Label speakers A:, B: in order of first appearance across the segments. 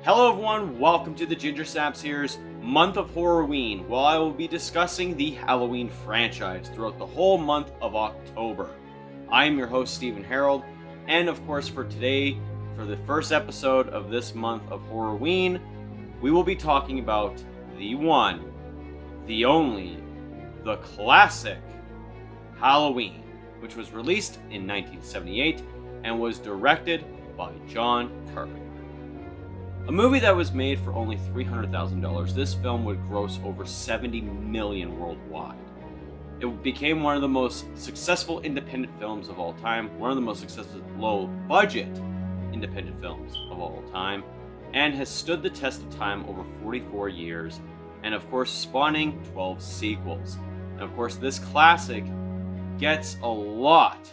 A: Hello everyone, welcome to the Ginger Snaps here's month of Horror-WEEN, while I will be discussing the Halloween franchise throughout the whole month of October. I am your host, Stephen Harold, and of course for today, for the first episode of this month of Horror-WEEN, we will be talking about the one, the only, the classic Halloween, which was released in 1978 and was directed by John Carpenter. A movie that was made for only $300,000, this film would gross over $70 million worldwide. It became one of the most successful independent films of all time, one of the most successful low-budget independent films of all time, and has stood the test of time over 44 years, and of course spawning 12 sequels. And of course this classic gets a lot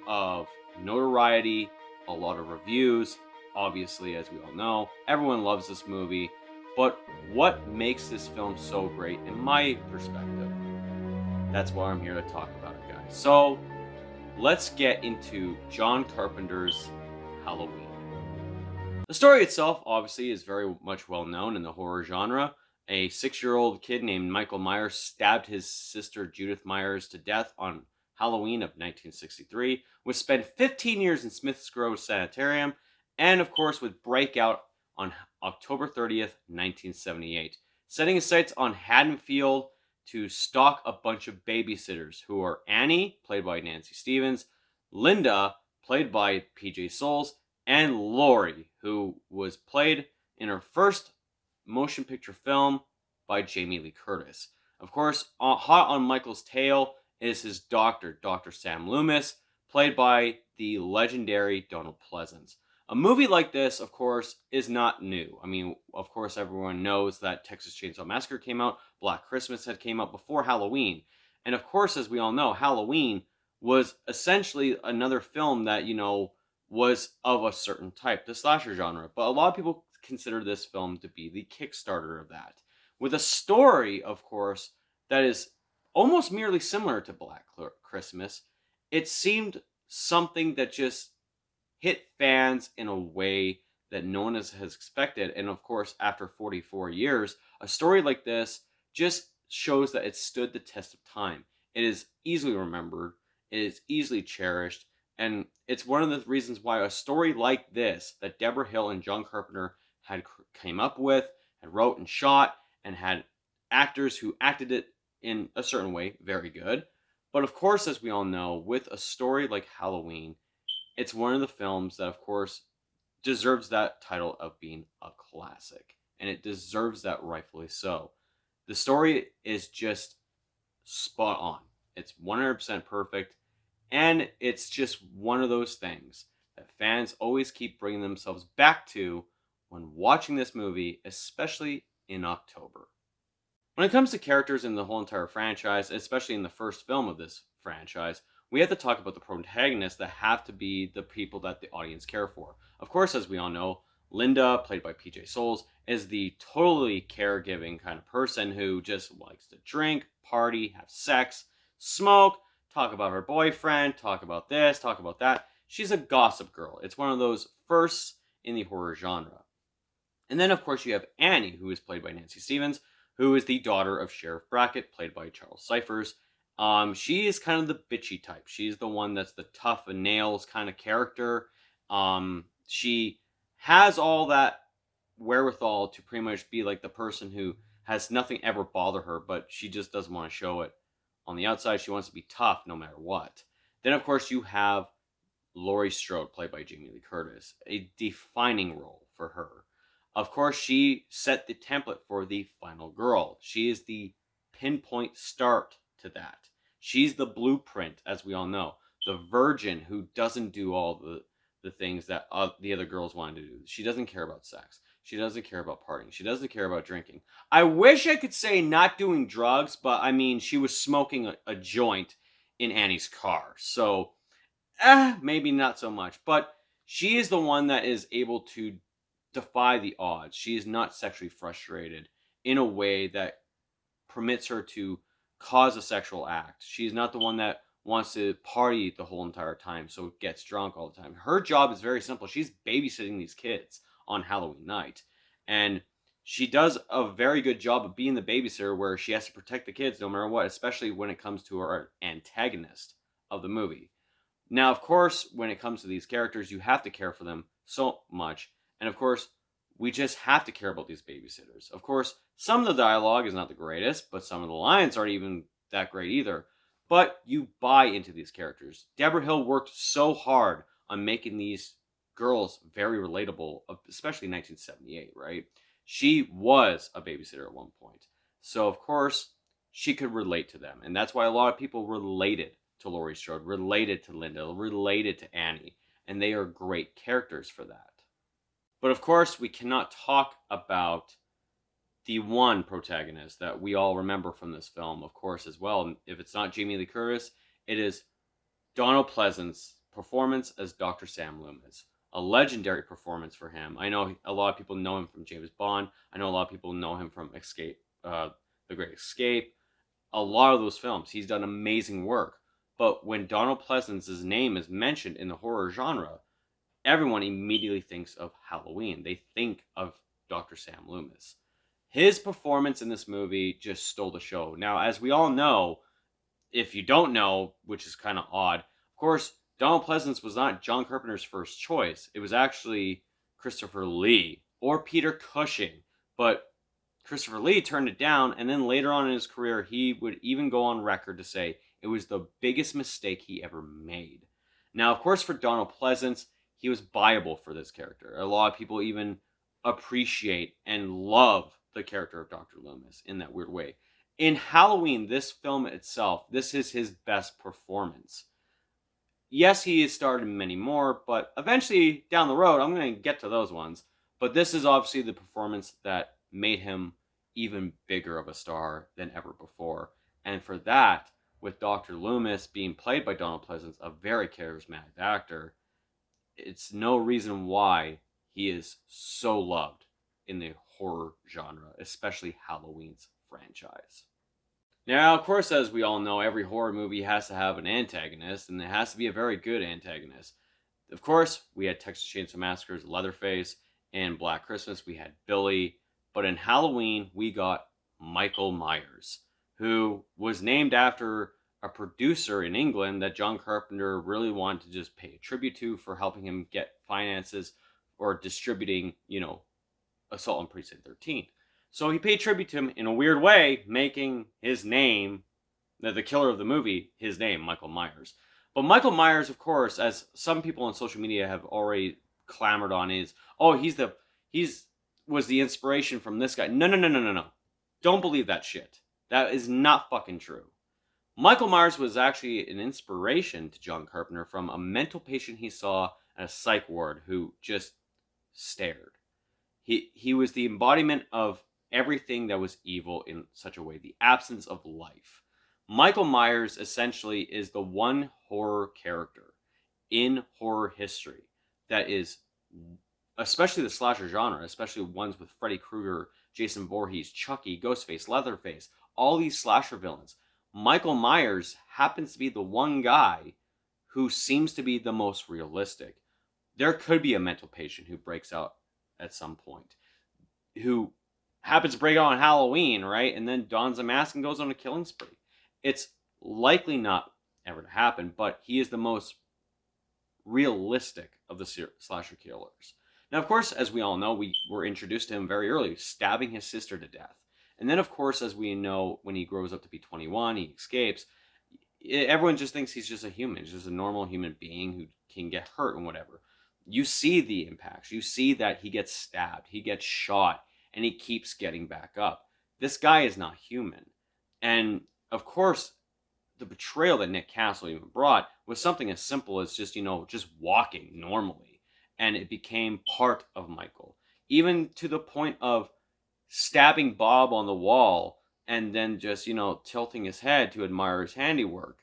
A: of notoriety, a lot of reviews. Obviously, as we all know, everyone loves this movie, but what makes this film so great, in my perspective? That's why I'm here to talk about it, guys. So, let's get into John Carpenter's Halloween. The story itself, obviously, is very much well known in the horror genre. A 6-year-old kid named Michael Myers stabbed his sister Judith Myers to death on Halloween of 1963, would spend 15 years in Smith's Grove Sanitarium, and of course would break out on October 30th, 1978, setting his sights on Haddonfield to stalk a bunch of babysitters who are Annie, played by Nancy Stevens, Linda, played by PJ Soles, and Laurie, who was played in her first motion picture film by Jamie Lee Curtis. Of course, hot on Michael's tail is his doctor, Dr. Sam Loomis, played by the legendary Donald Pleasence. A movie like this, of course, is not new. I mean, of course, everyone knows that Texas Chainsaw Massacre came out, Black Christmas had came out before Halloween. And of course, as we all know, Halloween was essentially another film that, was of a certain type, the slasher genre. But a lot of people consider this film to be the Kickstarter of that. With a story, of course, that is almost merely similar to Black Christmas, it seemed something that just hit fans in a way that no one has expected. And of course, after 44 years, a story like this just shows that it stood the test of time. It is easily remembered, it is easily cherished, and it's one of the reasons why a story like this, that Deborah Hill and John Carpenter had came up with, had wrote and shot, and had actors who acted it in a certain way very good. But of course, as we all know, with a story like Halloween, it's one of the films that, of course, deserves that title of being a classic. And it deserves that rightfully so. The story is just spot on. It's 100% perfect. And it's just one of those things that fans always keep bringing themselves back to when watching this movie, especially in October. When it comes to characters in the whole entire franchise, especially in the first film of this franchise, we have to talk about the protagonists that have to be the people that the audience care for. Of course, as we all know, Linda, played by PJ Soles, is the totally caregiving kind of person who just likes to drink, party, have sex, smoke, talk about her boyfriend, talk about this, talk about that. She's a gossip girl. It's one of those firsts in the horror genre. And then, of course, you have Annie, who is played by Nancy Stevens, who is the daughter of Sheriff Brackett, played by Charles Cyphers. She is kind of the bitchy type. She's the one that's the tough and nails kind of character. She has all that wherewithal to pretty much be like the person who has nothing ever bother her, but she just doesn't want to show it. On the outside, she wants to be tough no matter what. Then, of course, you have Laurie Strode, played by Jamie Lee Curtis, a defining role for her. Of course, she set the template for the final girl. She is the pinpoint start to that. She's the blueprint, as we all know. The virgin who doesn't do all the things that the other girls want to do. She doesn't care about sex. She doesn't care about partying. She doesn't care about drinking. I wish I could say not doing drugs, but I mean, she was smoking a joint in Annie's car. So, maybe not so much. But she is the one that is able to defy the odds. She is not sexually frustrated in a way that permits her to cause a sexual act. She's not the one that wants to party the whole entire time, so gets drunk all the time. Her job is very simple. She's babysitting these kids on Halloween night. And she does a very good job of being the babysitter where she has to protect the kids no matter what, especially when it comes to her antagonist of the movie. Now, of course, when it comes to these characters, you have to care for them so much. And of course, we just have to care about these babysitters. Of course, some of the dialogue is not the greatest, but some of the lines aren't even that great either. But you buy into these characters. Deborah Hill worked so hard on making these girls very relatable, especially in 1978, right? She was a babysitter at one point. So, of course, she could relate to them. And that's why a lot of people related to Laurie Strode, related to Linda, related to Annie. And they are great characters for that. But of course, we cannot talk about the one protagonist that we all remember from this film, of course, as well. If it's not Jamie Lee Curtis, it is Donald Pleasence's performance as Dr. Sam Loomis. A legendary performance for him. I know a lot of people know him from James Bond. I know a lot of people know him from The Great Escape. A lot of those films. He's done amazing work. But when Donald Pleasence's name is mentioned in the horror genre, everyone immediately thinks of Halloween. They think of Dr. Sam Loomis. His performance in this movie just stole the show. Now, as we all know, if you don't know, which is kind of odd, of course, Donald Pleasence was not John Carpenter's first choice. It was actually Christopher Lee or Peter Cushing. But Christopher Lee turned it down, and then later on in his career, he would even go on record to say it was the biggest mistake he ever made. Now, of course, for Donald Pleasence, he was viable for this character. A lot of people even appreciate and love the character of Dr. Loomis in that weird way. In Halloween, this film itself, this is his best performance. Yes, he has starred in many more, but eventually down the road, I'm going to get to those ones. But this is obviously the performance that made him even bigger of a star than ever before. And for that, with Dr. Loomis being played by Donald Pleasence, a very charismatic actor, it's no reason why he is so loved in the horror genre, especially Halloween's franchise. Now, of course, as we all know, every horror movie has to have an antagonist, and it has to be a very good antagonist. Of course, we had Texas Chainsaw Massacre's Leatherface, and Black Christmas, we had Billy, but in Halloween, we got Michael Myers, who was named after a producer in England that John Carpenter really wanted to just pay a tribute to for helping him get finances or distributing, Assault on Precinct 13. So he paid tribute to him in a weird way, making his name, the killer of the movie, his name, Michael Myers. But Michael Myers, of course, as some people on social media have already clamored on, is, oh, was the inspiration from this guy. No. Don't believe that shit. That is not fucking true. Michael Myers was actually an inspiration to John Carpenter from a mental patient he saw at a psych ward who just stared. He was the embodiment of everything that was evil in such a way, the absence of life. Michael Myers essentially is the one horror character in horror history that is, especially the slasher genre, especially ones with Freddy Krueger, Jason Voorhees, Chucky, Ghostface, Leatherface, all these slasher villains. Michael Myers happens to be the one guy who seems to be the most realistic. There could be a mental patient who breaks out at some point, who happens to break out on Halloween, right? And then dons a mask and goes on a killing spree. It's likely not ever to happen, but he is the most realistic of the slasher killers. Now, of course, as we all know, we were introduced to him very early, stabbing his sister to death. And then, of course, as we know, when he grows up to be 21, he escapes. Everyone just thinks he's just a human, just a normal human being who can get hurt and whatever. You see the impacts. You see that he gets stabbed, he gets shot, and he keeps getting back up. This guy is not human. And, of course, the betrayal that Nick Castle even brought was something as simple as just walking normally. And it became part of Michael. Even to the point of stabbing Bob on the wall and then just, tilting his head to admire his handiwork.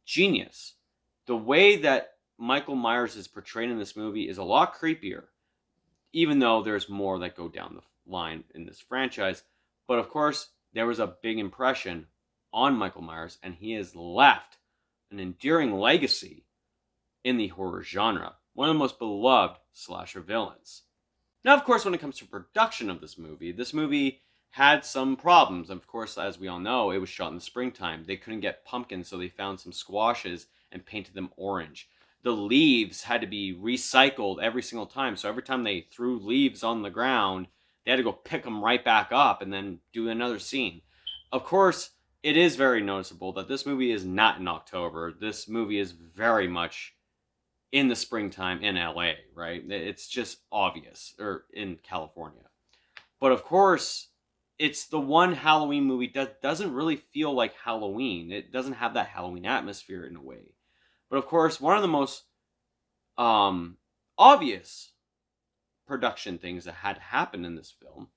A: Genius. The way that Michael Myers is portrayed in this movie is a lot creepier, even though there's more that go down the line in this franchise. But of course, there was a big impression on Michael Myers, and he has left an enduring legacy in the horror genre. One of the most beloved slasher villains. Now, of course, when it comes to production of this movie had some problems. Of course, as we all know, it was shot in the springtime. They couldn't get pumpkins, so they found some squashes and painted them orange. The leaves had to be recycled every single time. So every time they threw leaves on the ground, they had to go pick them right back up and then do another scene. Of course, it is very noticeable that this movie is not in October. This movie is very much in the springtime in LA, right? It's just obvious, or in California. But of course, it's the one Halloween movie that doesn't really feel like Halloween. It doesn't have that Halloween atmosphere in a way. But of course, one of the most obvious production things that had happened in this film,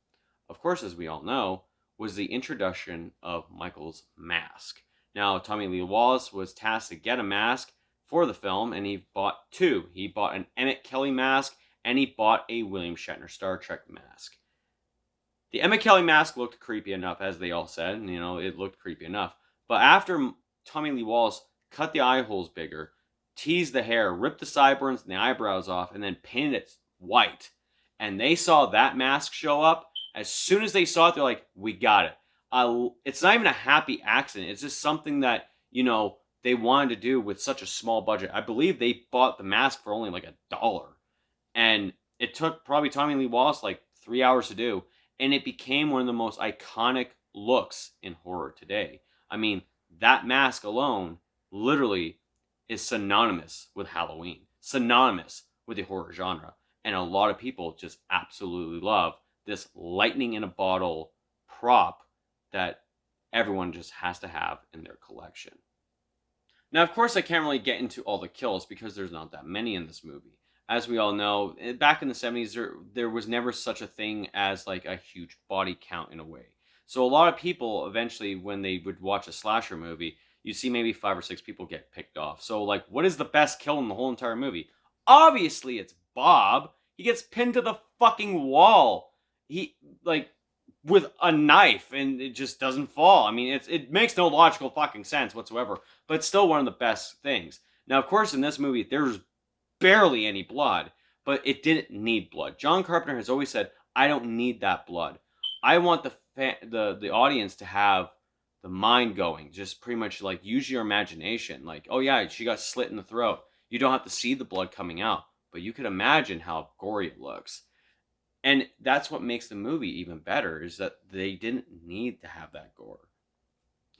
A: of course, as we all know, was the introduction of Michael's mask. Now, Tommy Lee Wallace was tasked to get a mask for the film, and he bought two. He bought an Emmett Kelly mask, and he bought a William Shatner Star Trek mask. The Emmett Kelly mask looked creepy enough, as they all said. It looked creepy enough. But after Tommy Lee Wallace cut the eye holes bigger, teased the hair, ripped the sideburns and the eyebrows off, and then painted it white, and they saw that mask show up, as soon as they saw it, they're like, we got it. It's not even a happy accident. It's just something that, they wanted to do with such a small budget. I believe they bought the mask for only like $1. And it took probably Tommy Lee Wallace like 3 hours to do. And it became one of the most iconic looks in horror today. I mean, that mask alone literally is synonymous with Halloween. Synonymous with the horror genre. And a lot of people just absolutely love this lightning in a bottle prop that everyone just has to have in their collection. Now, of course, I can't really get into all the kills because there's not that many in this movie. As we all know, back in the 70s, there was never such a thing as like a huge body count in a way. So a lot of people eventually, when they would watch a slasher movie, you see maybe 5 or 6 people get picked off. So like, what is the best kill in the whole entire movie? Obviously, it's Bob. He gets pinned to the fucking wall. With a knife, and it just doesn't fall. I mean, it makes no logical fucking sense whatsoever, but it's still one of the best things. Now, of course, in this movie, there's barely any blood, but it didn't need blood. John Carpenter has always said, I don't need that blood. I want the audience to have the mind going, just pretty much like use your imagination. Like, oh yeah, she got slit in the throat. You don't have to see the blood coming out, but you could imagine how gory it looks. And that's what makes the movie even better, is that they didn't need to have that gore.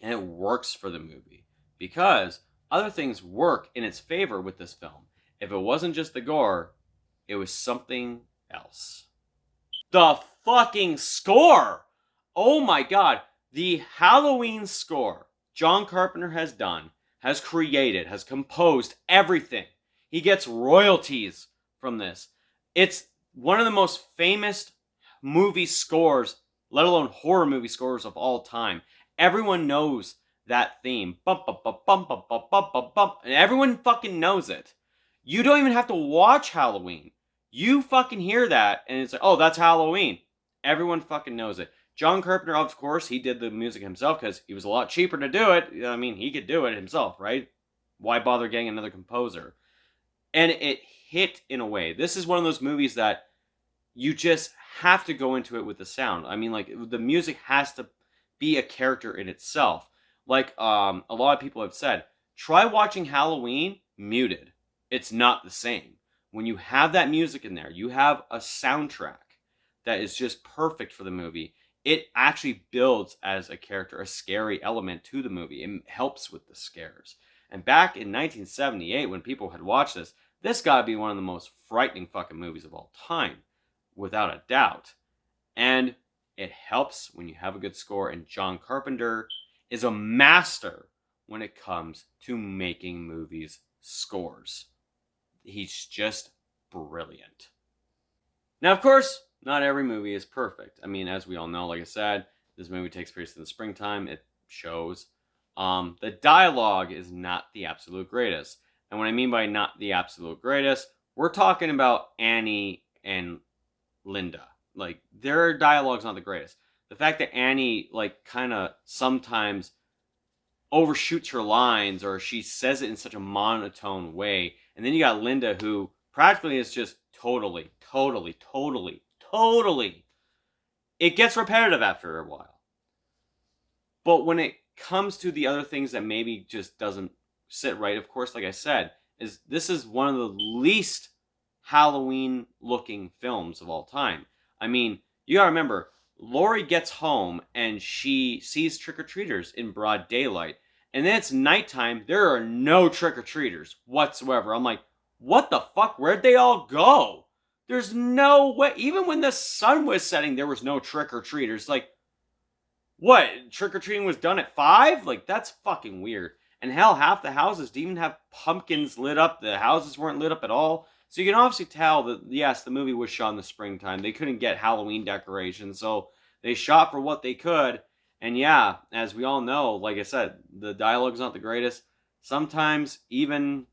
A: And it works for the movie, because other things work in its favor with this film. If it wasn't just the gore, it was something else. The fucking score! Oh my god. The Halloween score John Carpenter has done, has created, has composed everything. He gets royalties from this. It's one of the most famous movie scores, let alone horror movie scores of all time. Everyone knows that theme. Bump, bump, bump, bump, bump, bump, bump, bump, bump. And everyone fucking knows it. You don't even have to watch Halloween. You fucking hear that, and it's like, oh, that's Halloween. Everyone fucking knows it. John Carpenter, of course, he did the music himself because he was a lot cheaper to do it. I mean, he could do it himself, right? Why bother getting another composer? And it hit in a way. This is one of those movies that you just have to go into it with the sound. I mean, like, the music has to be a character in itself. Like, a lot of people have said, try watching Halloween muted. It's not the same. When you have that music in there, you have a soundtrack that is just perfect for the movie. It actually builds as a character, a scary element to the movie. It helps with the scares. And back in 1978, when people had watched this gotta be one of the most frightening fucking movies of all time. Without a doubt. And it helps when you have a good score, and John Carpenter is a master when it comes to making movies scores. He's just brilliant. Now, of course, not every movie is perfect. I mean, as we all know, like I said, this movie takes place in the springtime. It shows. The dialogue is not the absolute greatest. And what I mean by not the absolute greatest, we're talking about Annie and Linda. Like, their dialogue's not the greatest. The fact that Annie, like, kind of sometimes overshoots her lines, or she says it in such a monotone way, and then you got Linda, who practically is just totally Totally. It gets repetitive after a while. But when it comes to the other things that maybe just doesn't sit right, of course, like I said, is this is one of the least Halloween looking films of all time. I mean, you gotta remember, Laurie gets home and she sees trick-or-treaters in broad daylight. And then it's nighttime, there are no trick-or-treaters whatsoever. I'm like, what the fuck? Where'd they all go? There's no way. Even when the sun was setting, there was no trick-or-treaters. Like, what? Trick-or-treating was done at 5? Like, that's fucking weird. And hell, half the houses didn't even have pumpkins lit up. The houses weren't lit up at all. So you can obviously tell that, yes, the movie was shot in the springtime. They couldn't get Halloween decorations, so they shot for what they could. And yeah, as we all know, like I said, the dialogue's not the greatest. Sometimes even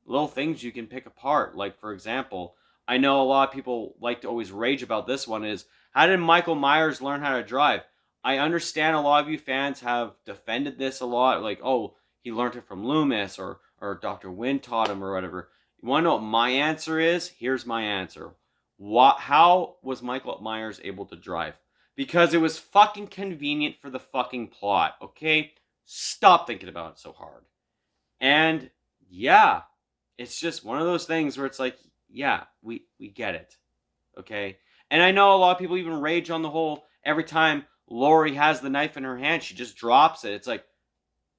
A: little things you can pick apart. Like, for example, I know a lot of people like to always rage about this one is, how did Michael Myers learn how to drive? I understand a lot of you fans have defended this a lot. Like, oh, he learned it from Loomis or Dr. Wynn taught him or whatever. You want to know what my answer is? Here's my answer. How was Michael Myers able to drive? Because it was fucking convenient for the fucking plot, okay? Stop thinking about it so hard. And yeah, it's just one of those things where it's like, yeah, we get it, okay? And I know a lot of people even rage on the whole, every time Laurie has the knife in her hand, she just drops it. It's like,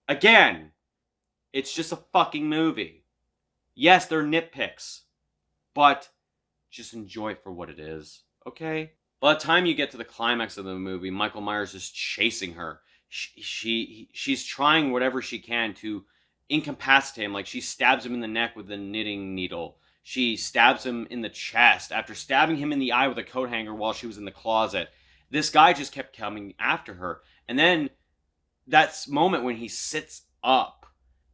A: again, it's just a fucking movie. Yes, they're nitpicks, but just enjoy it for what it is, okay? By the time you get to the climax of the movie, Michael Myers is chasing her. She's trying whatever she can to incapacitate him. Like, she stabs him in the neck with a knitting needle. She stabs him in the chest after stabbing him in the eye with a coat hanger while she was in the closet. This guy just kept coming after her. And then that moment when he sits up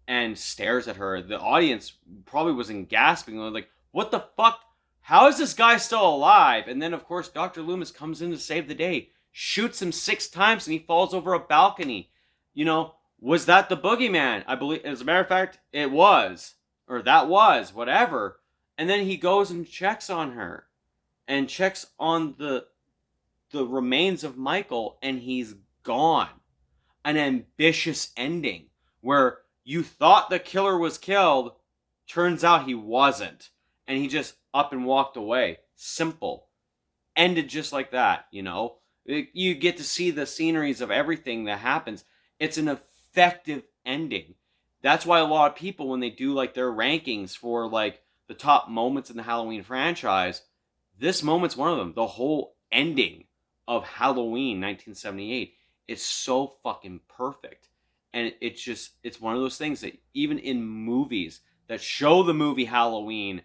A: and stares at her, the audience probably wasn't gasping. Like, what the fuck? How is this guy still alive? And then, of course, Dr. Loomis comes in to save the day, shoots him 6 times, and he falls over a balcony. You know, was that the boogeyman? I believe, as a matter of fact, it was. Or that was, whatever. And then he goes and checks on her. And checks on the remains of Michael, and he's gone. An ambitious ending, where you thought the killer was killed, turns out he wasn't. And he just up and walked away. Simple. Ended just like that, you know? You get to see the sceneries of everything that happens. It's an effective ending. That's why a lot of people, when they do like their rankings for like the top moments in the Halloween franchise, this moment's one of them. The whole ending of Halloween 1978 is so fucking perfect. And it's one of those things that even in movies that show the movie Halloween,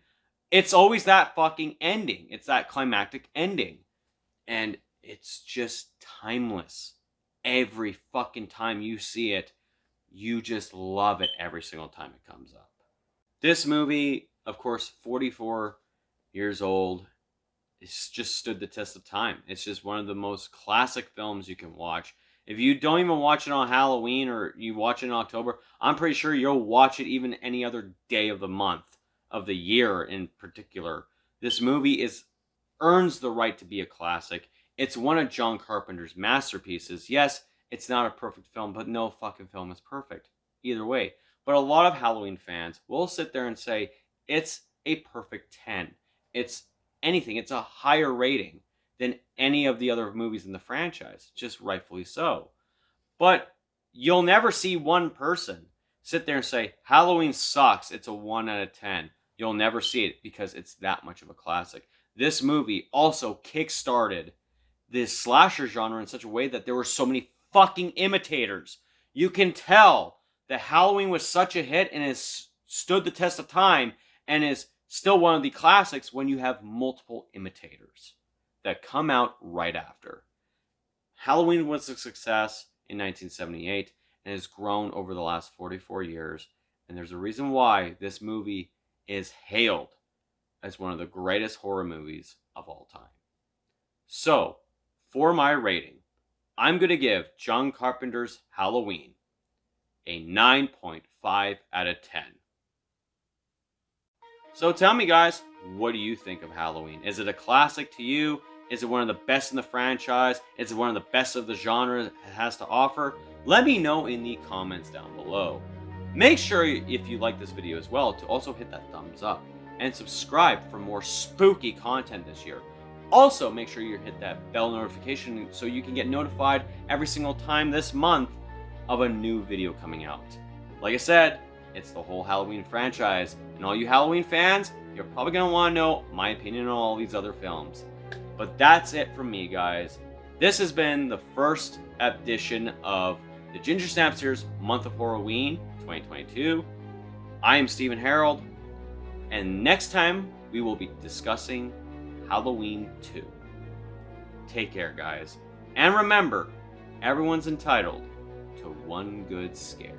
A: it's always that fucking ending. It's that climactic ending. And it's just timeless. Every fucking time you see it, you just love it every single time it comes up. This movie, of course, 44 years old, it's just stood the test of time. It's just one of the most classic films you can watch. If you don't even watch it on Halloween or you watch it in October, I'm pretty sure you'll watch it even any other day of the month, of the year in particular. This movie earns the right to be a classic. It's one of John Carpenter's masterpieces. Yes, it's not a perfect film, but no fucking film is perfect. Either way. But a lot of Halloween fans will sit there and say, it's a perfect 10. It's anything. It's a higher rating than any of the other movies in the franchise. Just rightfully so. But you'll never see one person sit there and say, Halloween sucks, it's a 1 out of 10. You'll never see it because it's that much of a classic. This movie also kick-started this slasher genre in such a way that there were so many fucking imitators. You can tell that Halloween was such a hit and has stood the test of time and is still one of the classics when you have multiple imitators that come out right after. Halloween was a success in 1978 and has grown over the last 44 years. And there's a reason why this movie is hailed as one of the greatest horror movies of all time. So, for my rating, I'm going to give John Carpenter's Halloween a 9.5 out of 10. So tell me, guys, what do you think of Halloween? Is it a classic to you? Is it one of the best in the franchise? Is it one of the best of the genre it has to offer? Let me know in the comments down below. Make sure, if you like this video as well, to also hit that thumbs up and subscribe for more spooky content this year. Also, make sure you hit that bell notification so you can get notified every single time this month of a new video coming out. Like I said, it's the whole Halloween franchise, and all you Halloween fans, you're probably going to want to know my opinion on all these other films. But that's it from me, guys. This has been the first edition of the Ginger Snap Series Month of Horror-WEEN 2022. I am Stephen Harold, and next time we will be discussing Halloween 2. Take care, guys. And remember, everyone's entitled to one good scare.